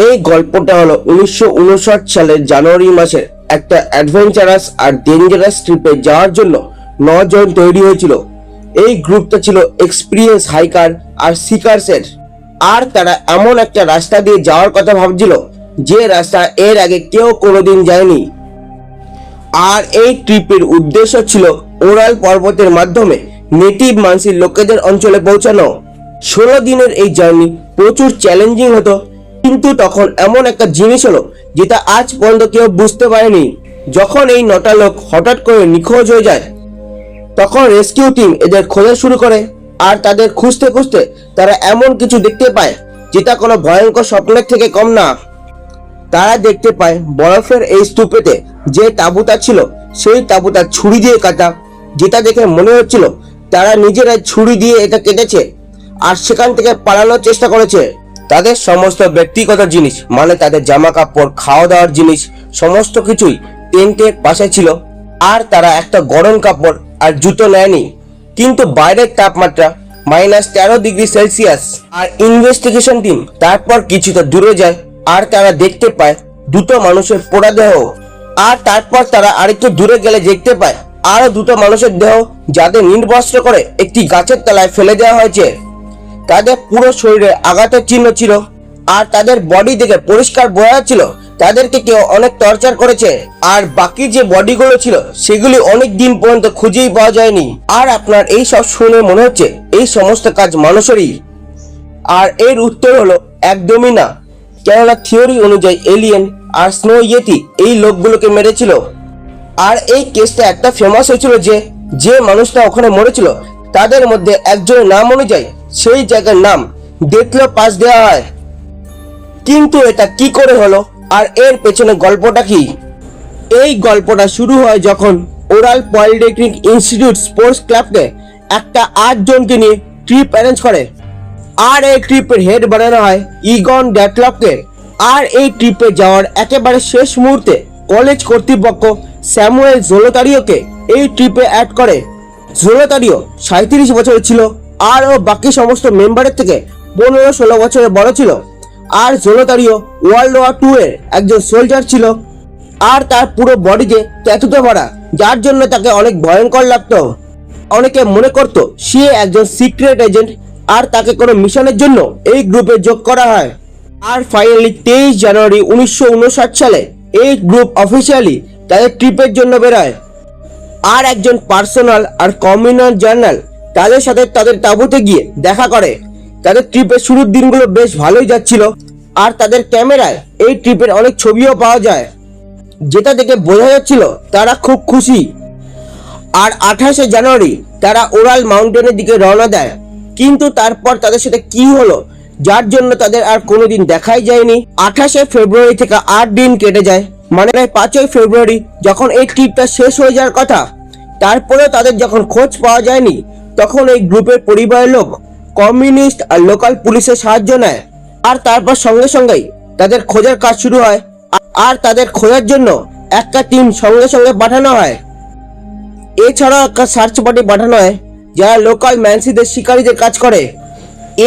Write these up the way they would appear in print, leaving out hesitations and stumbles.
এই গল্পটা হলো 1959 সালের জানুয়ারি মাসের একটা অ্যাডভেঞ্চারাস আর ডেঞ্জারাস ট্রিপে যাওয়ার জন্য 9 জন তৈরি হয়েছিল। এই গ্রুপটা ছিল এক্সপিরিয়েন্স হাইকার আর সিকার্সের, আর তারা এমন একটা রাস্তা দিয়ে যাওয়ার কথা ভাবছিল যে রাস্তা এর আগে কেউ কোনোদিন যায়নি। আর এই ট্রিপের উদ্দেশ্য ছিল ওরাল পর্বতের মাধ্যমে নেটিভ মানসির লোকেদের অঞ্চলে পৌঁছানো। 16 দিনের এই জার্নি প্রচুর চ্যালেঞ্জিং হতো, কিন্তু তখন এমন একটা জিনিস হলো যেটা আজ পর্যন্ত কেউ বুঝতে পারেনি। যখন এই 9টা লোক হঠাৎ করে নিখোঁজ হয়ে যায়, তখন রেস্কিউ টিম এদের খোঁজা শুরু করে। আর তাদের খুঁজতে খুঁজতে তারা এমন কিছু দেখতে পায় যেটা কোনো ভয়ঙ্কর স্বপ্নের থেকে কম না। তারা দেখতে পায় বরফের এই স্তূপেতে যে তাঁবুটা ছিল সেই তাঁবুটা ছুরি দিয়ে কাটা, যেটা দেখে মনে হচ্ছিল তারা নিজেরাই ছুরি দিয়ে এটা কেটেছে আর সেখান থেকে পালানোর চেষ্টা করেছে। তাদের সমস্ত ব্যক্তিগত জিনিস, মানে তাদের জামা কাপড়, খাওয়া দাওয়ার জিনিস, সমস্ত কিছুই টেন্টের পাশে ছিল। আর তারা একটা গরম কাপড় আর জুতো নেয়নি, কিন্তু বাইরের তাপমাত্রা -13°C। আর ইনভেস্টিগেশন টিম তারপর কিছুটা দূরে যায় আর তারা দেখতে পায় দুটো মানুষের পোড়া দেহ। আর তারপর তারা আরেকটু দূরে গেলে দেখতে পায় আরো দুটো মানুষের দেহ, যাদের নির্বস্ত্র করে একটি গাছের তলায় ফেলে দেওয়া হয়েছে। তাদের পুরো শরীরে আঘাতের চিহ্ন ছিল, আর তাদের বডি দেখে পরিষ্কার বোঝা যাচ্ছিল তাদেরকে কেউ অনেক টর্চার করেছে। আর বাকি যে বডিগুলো ছিল সেগুলি অনেক দিন পর্যন্ত খুঁজেই পাওয়া যায়নি। আর আপনার এই সব শুনে মনে হচ্ছে এই সমস্ত কাজ মানুষেরই, আর এর উত্তর হলো একদমই না। কেননা থিওরি অনুযায়ী এলিয়েন আর স্নো ইয়েতি এই লোকগুলোকে মেরেছিল। আর এই কেসটা একটা ফেমাস হয়েছিল যে মানুষটা ওখানে মরেছিল তাদের মধ্যে একজনের নাম অনুযায়ী সেই জায়গার নাম ডেথলো পাস দেওয়া হয়। কিন্তু এটা কি করে হলো, আর এর পেছনে গল্পটা কি? এই গল্পটা শুরু হয় যখন ওরাল পলিটেকনিক ইনস্টিটিউট স্পোর্টস ক্লাবকে একটা 8 জনকে নিয়ে ট্রিপ অ্যারেঞ্জ করে। আর এই ট্রিপের হেড বানানো হয় ইগন ড্যাটলফকে। আর এই ট্রিপে যাওয়ার একেবারে শেষ মুহূর্তে কলেজ কর্তৃপক্ষ স্যামুয়েল জোলোতারিওকে এই ট্রিপে অ্যাড করে। জোলোতারিও 37 বছরের ছিল, আর ও বাকি সমস্ত মেম্বারের থেকে 15-16 বছরের বড় ছিল। আর জোলোতারিও ওয়ার্ল্ড ওয়ার 2 এর একজন সোলজার ছিল, আর তার পুরো বডিতে ট্যাটুতে ভরা, যার জন্য তাকে অনেক ভয়ঙ্কর লাগতো। অনেকে মনে করত সে একজন সিক্রেট এজেন্ট, আর তাকে কোনো মিশনের জন্য এই গ্রুপে যোগ করা হয়। আর ফাইনালি 23 জানুয়ারি 1959 সালে এই গ্রুপ অফিসিয়ালি তাদের ট্রিপের জন্য বেরোয়। আর একজন পার্সোনাল আর কমিউনাল জার্নাল তাদের সাথে তাদের তাঁবুতে গিয়ে দেখা করে। তাদের ট্রিপের শুরুর দিনগুলো বেশ ভালোই যাচ্ছিল, আর তাদের ক্যামেরায় এই ট্রিপের অনেক ছবিও পাওয়া যায়, যেটা দেখে বোঝা যাচ্ছিল তারা খুব খুশি। আর 28 জানুয়ারি তারা ওরাল মাউন্টেনের দিকে রওনা দেয়। কিন্তু তারপর তাদের সাথে কি হলো যার জন্য তাদের আর কোনোদিন দেখাই যায়নি। 28 ফেব্রুয়ারি থেকে 8 দিন কেটে যায়, মানে 5 ফেব্রুয়ারি যখন এই ট্রিপটা শেষ হয়ে যাওয়ার কথা, তারপরেও তাদের যখন খোঁজ পাওয়া যায়নি, তখন এই গ্রুপের পরিবারের লোক কমিউনিস্ট আর লোকাল পুলিশের সাহায্য নেয়। আর তারপর সঙ্গে সঙ্গেই তাদের খোঁজার কাজ শুরু হয়। আর তাদের খোঁজার জন্য একটা টিম সঙ্গে সঙ্গে পাঠানো হয়। এছাড়াও একটা সার্চ পার্টি পাঠানো হয় যারা লোকাল ম্যানসিদের শিকারীদের কাজ করে।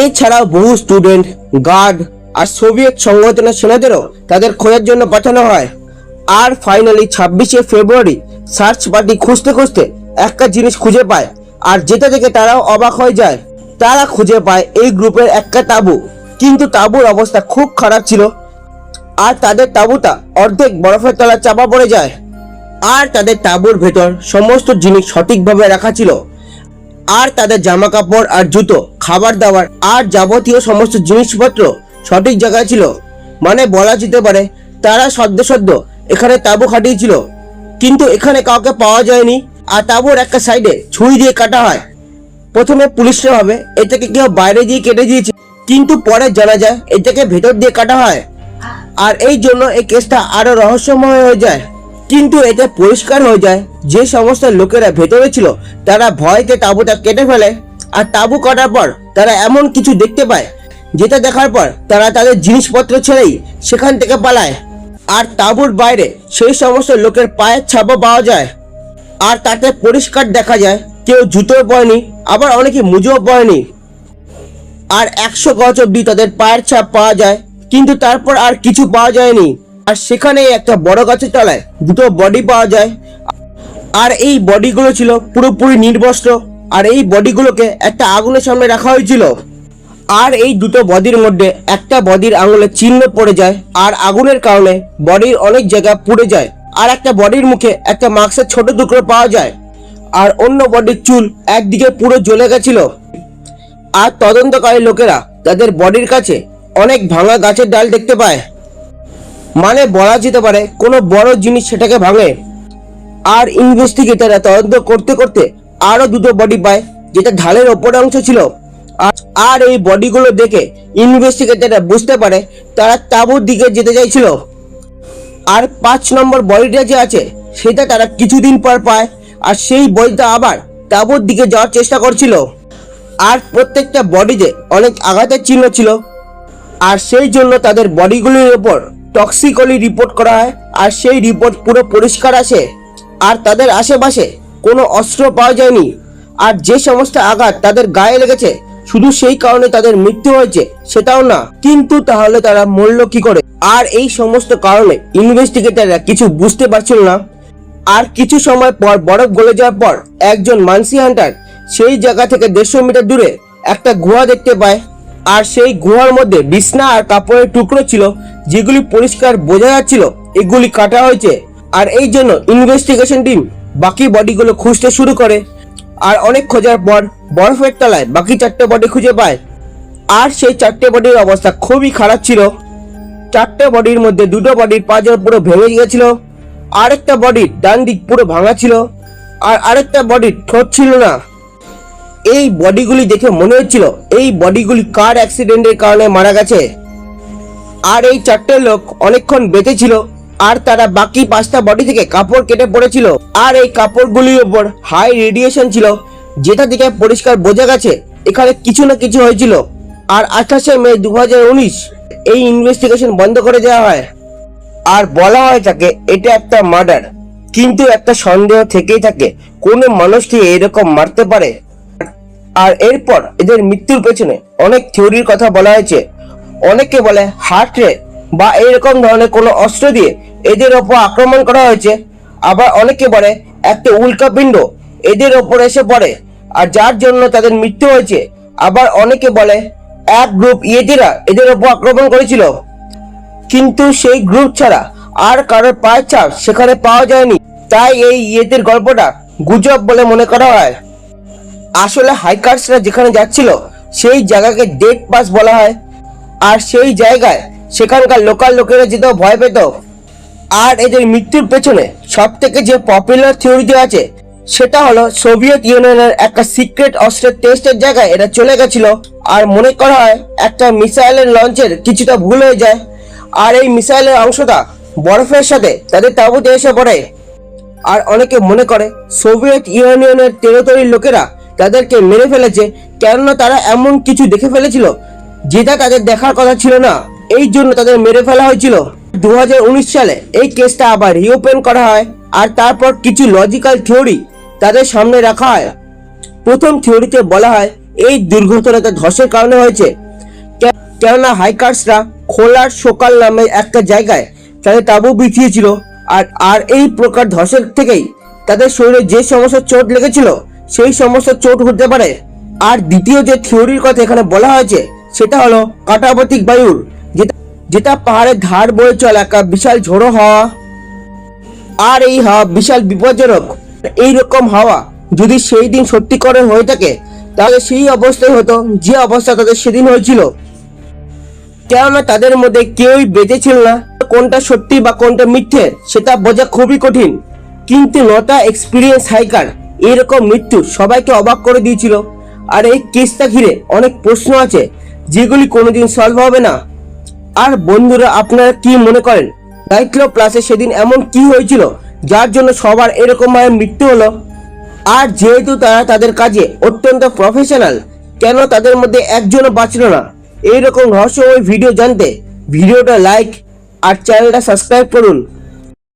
এছাড়াও বহু স্টুডেন্ট, গার্ড আর সোভিয়েত সংগঠনের সেনাদেরও তাদের খোঁজার জন্য পাঠানো হয়। আর ফাইনালি 26 ফেব্রুয়ারি সার্চ পার্টি খুঁজতে খুঁজতে একটা জিনিস খুঁজে পায়, আর যেটা দেখে তারাও অবাক হয়ে যায়। তারা খুঁজে পায় এই গ্রুপের একটা তাঁবু, কিন্তু তাঁবুর অবস্থা খুব খারাপ ছিল, আর তাদের তাঁবুটা অর্ধেক বরফের তলায় চাপা পড়ে যায়। আর তাদের তাঁবুর ভেতর সমস্ত জিনিস সঠিকভাবে রাখা ছিল, আর তাদের জামা কাপড় আর জুতো, খাবার দাবার আর যাবতীয় সমস্ত জিনিসপত্র সঠিক জায়গায় ছিল। মানে বলা যেতে পারে তারা সদ্য এখানে তাঁবু খাটিয়েছিল, কিন্তু এখানে কাউকে পাওয়া যায়নি। আর তাঁবুর একটা সাইডে ছুরি দিয়ে কাটা হয়। প্রথমে পুলিশরা ভাবে এটাকে কেউ বাইরে দিয়ে কেটে দিয়েছে, কিন্তু পরে জানা যায় এটাকে ভেতর দিয়ে কাটা হয়। আর এই জন্য এই কেসটা আরো রহস্যময় হয়ে যায়। কিন্তু এতে পরিষ্কার হয়ে যায় যে সমস্ত লোকেরা ভেতরে ছিল তারা ভয়তে তাঁবুটা কেটে ফেলে। আর তাঁবু কাটার পর তারা এমন কিছু দেখতে পায় যেটা দেখার পর তারা তাদের জিনিসপত্র ছেড়েই সেখান থেকে পালায়। আর তাঁবুর বাইরে সেই সমস্ত লোকের পায়ের ছাপও পাওয়া যায়, আর তাতে পরিষ্কার দেখা যায় কেউ জুতো পরেনি, আবার অনেকে মুজোও পরেনি। আর 100 গজ অব্দি তাদের পায়ের ছাপ পাওয়া যায়, কিন্তু তারপর আর কিছু পাওয়া যায়নি। আর সেখানে একটা বড় গাছের তলায় দুটো বডি পাওয়া যায়। আর এই বডিগুলো ছিল পুরোপুরি নির্বস্ত্র। আর এই বডিগুলোকে একটা আগুনের সামনে রাখা হয়েছিল। আর এই দুটো বডির মধ্যে একটা বডির আঙুলে চিহ্ন পড়ে যায়, আর আগুনের কারণে বডির অনেক জায়গা পুড়ে যায়। আর একটা বডির মুখে একটা মাংসের ছোট টুকরো পাওয়া যায়, আর অন্য বডির চুল একদিকে পুরো জ্বলে গেছিল। আর তদন্তকারী লোকেরা তাদের বডির কাছে অনেক ভাঙা গাছের ডাল দেখতে পায়, মানে বলা যেতে পারে কোনো বড় জিনিস সেটাকে ভাঙে। আর ইনভেস্টিগেটররা তদন্ত করতে করতে আরো দুটো বডি পায়, যেটা ঢালের ওপরের অংশ ছিল। আর এই বডিগুলো দেখে ইনভেস্টিগেটররা বুঝতে পারে তারা তাঁবুর দিকে যেতে চাইছিল। আর 5 নম্বর বডিটা যে আছে সেটা তারা কিছুদিন পর পায়, আর সেই বডিটা আবার তাঁবুর দিকে যাওয়ার চেষ্টা করছিল। আর প্রত্যেকটা বডিতে অনেক আঘাতের চিহ্ন ছিল, আর সেই জন্য তাদের বডিগুলির ওপর টক্সিকলি রিপোর্ট করা হয়। আর সেই রিপোর্ট পুরো পরিষ্কার আসে, আর তাদের আশেপাশে কোনো অস্ত্র পাওয়া যায়নি। আর যে সমস্ত আঘাত তাদের গায়ে লেগেছে শুধু সেই কারণে তাদের মৃত্যু হয়েছে সেটাও না, কিন্তু তাহলে তারা মরল কি করে? আর এই সমস্ত কারণে ইনভেস্টিগেটররা কিছু বুঝতে পারছিল না। আর কিছু সময় পর বরফ গলে যাওয়ার পর একজন মানসি হান্টার সেই জায়গা থেকে 150 মিটার দূরে একটা গুহা দেখতে পায়। আর সেই গুহার মধ্যে বিছনা আর কাপড়ের টুকরো ছিল, যেগুলি পরিষ্কার বোঝা যাচ্ছিল এগুলি কাটা হয়েছে। আর এই জন্য ইনভেস্টিগেশন টিম বাকি বডিগুলো খুঁজতে শুরু করে। আর অনেক খোঁজার পর বরফের তলায় বাকি 4টে বডি খুঁজে পায়। আর সেই 4টে বডির অবস্থা খুবই খারাপ ছিল। 4টে বডির মধ্যে 2টো বডির পাঁজর পুরো ভেঙে গিয়েছিল, আরেকটা বডির ডান দিক পুরো ভাঙা ছিল, আর আরেকটা বডির ঠোঁট ছিল না। এই বডিগুলি দেখে মনে হচ্ছিল এই বডিগুলি কার অ্যাক্সিডেন্টের কারণে মারা গেছে। আর এই 4টে লোক অনেকক্ষণ বেঁচে ছিল, আর তারা বাকি 5টা বডি থেকে কাপড় কেটে পড়েছিল। আর এই কাপড়গুলির উপর হাই রেডিয়েশন ছিল, যেটা থেকে পরিষ্কার বোঝা গেছে এখানে কিছু না কিছু হয়েছিল। আর 28শে মে 2019 এই ইনভেস্টিগেশন বন্ধ করে দেওয়া হয়। আর বলা হয় থাকে এটা একটা মার্ডার, কিন্তু একটা সন্দেহ থেকেই থাকে কোনো মানুষকে এরকম মারতে পারে। আর এরপর এদের মৃত্যুর পেছনে অনেক থিওরির কথা বলা হয়েছে। অনেকে বলে হার্ট রেট বা এইরকম ধরনের কোনো অস্ত্র দিয়ে এদের ওপর আক্রমণ করা হয়েছে। আবার অনেকে বলে একটা উল্কাপিণ্ড এদের ওপর এসে পড়ে আর যার জন্য তাদের মৃত্যু হয়েছে। আবার অনেকে বলে এক গ্রুপ ইয়েতিরা এদের ওপর আক্রমণ করেছিল, কিন্তু সেই গ্রুপ ছাড়া আর কারোর পায়ের ছাপ সেখানে পাওয়া যায়নি। তাই এই ইয়েতির গল্পটা গুজব বলে মনে করা হয়। আসলে হাইকার্সরা যেখানে যাচ্ছিল সেই জায়গাকে ডেড পাস বলা হয়। আর সেই জায়গায় সেখানকার লোকাল লোকেরা যেতেও ভয় পেত। আর এদের মৃত্যুর পেছনে সব থেকে যে পপুলার থিওরিতে আছে সেটা হলো সোভিয়েত ইউনিয়নের একটা সিক্রেট অস্ত্রের টেস্টের জায়গায় এরা চলে গেছিল। আর মনে করা হয় একটা মিসাইলের লঞ্চের কিছুটা ভুল হয়ে যায়, আর এই মিসাইলের অংশটা বরফের সাথে তাদের তাঁবুতে এসে পড়ে। আর অনেকে মনে করে সোভিয়েত ইউনিয়নের টেরিটরির লোকেরা তাদেরকে মেরে ফেলেছে, কেননা তারা এমন কিছু দেখে ফেলেছিল যেটা তাদের দেখার কথা ছিল না, এই জন্য তাদের মেরে ফেলা হয়েছিল। 2019 সালে এই কেসটা আবার রিওপেন করা হয়। আর তারপর কিছু লজিক্যাল থিওরি তাদের সামনে রাখা হয়। প্রথম থিওরিতে বলা হয় এই দুর্ঘটনাটা ধসের কারণে হয়েছে, কেননা হাইকার্সরা খোলার সকাল নামে একটা জায়গায় তাদের তাঁবু বিছিয়েছিল। আর এই প্রকার ধসের থেকেই তাদের শরীরে যে সমস্ত চোট লেগেছিল সেই সমস্ত চোট হতে পারে। আর দ্বিতীয় যে থিওরির কথা এখানে বলা হয়েছে সেটা হলো কাটাবতিক বায়ুর, যেটা পাহাড়ের ধার বয়ে চলা একটা বিশাল ঝোড়ো হাওয়া। আর এই হাওয়া বিশাল বিপজ্জনক। এইরকম হাওয়া যদি সেই দিন সত্যিকারের হয়ে থাকে তাহলে সেই অবস্থায় হতো যে অবস্থা তাদের সেদিন হয়েছিল, কেননা তাদের মধ্যে কেউই বেঁচে ছিল না। কোনটা সত্যি বা কোনটা মিথ্যে সেটা বোঝা খুবই কঠিন। কিন্তু 9টা এক্সপিরিয়েন্স হাইকার এরকম মৃত্যু সবাইকে অবাক করে দিয়েছিল। আর এই কেসটা ঘিরে অনেক প্রশ্ন আছে যেগুলি কোনোদিন সলভ হবে না। আর বন্ধুরা, আপনারা কি মনে করেন নাইটক্লাব প্লাসে সেদিন এমন কি হয়েছিল যার জন্য সবার এরকম ভাবে মৃত্যু হলো? আর যেহেতু তারা তাদের কাজে অত্যন্ত প্রফেশনাল, কেন তাদের মধ্যে একজনও বাঁচল না? এইরকম রহস্যময় ভিডিও জানতে ভিডিওটা লাইক আর চ্যানেলটা সাবস্ক্রাইব করুন।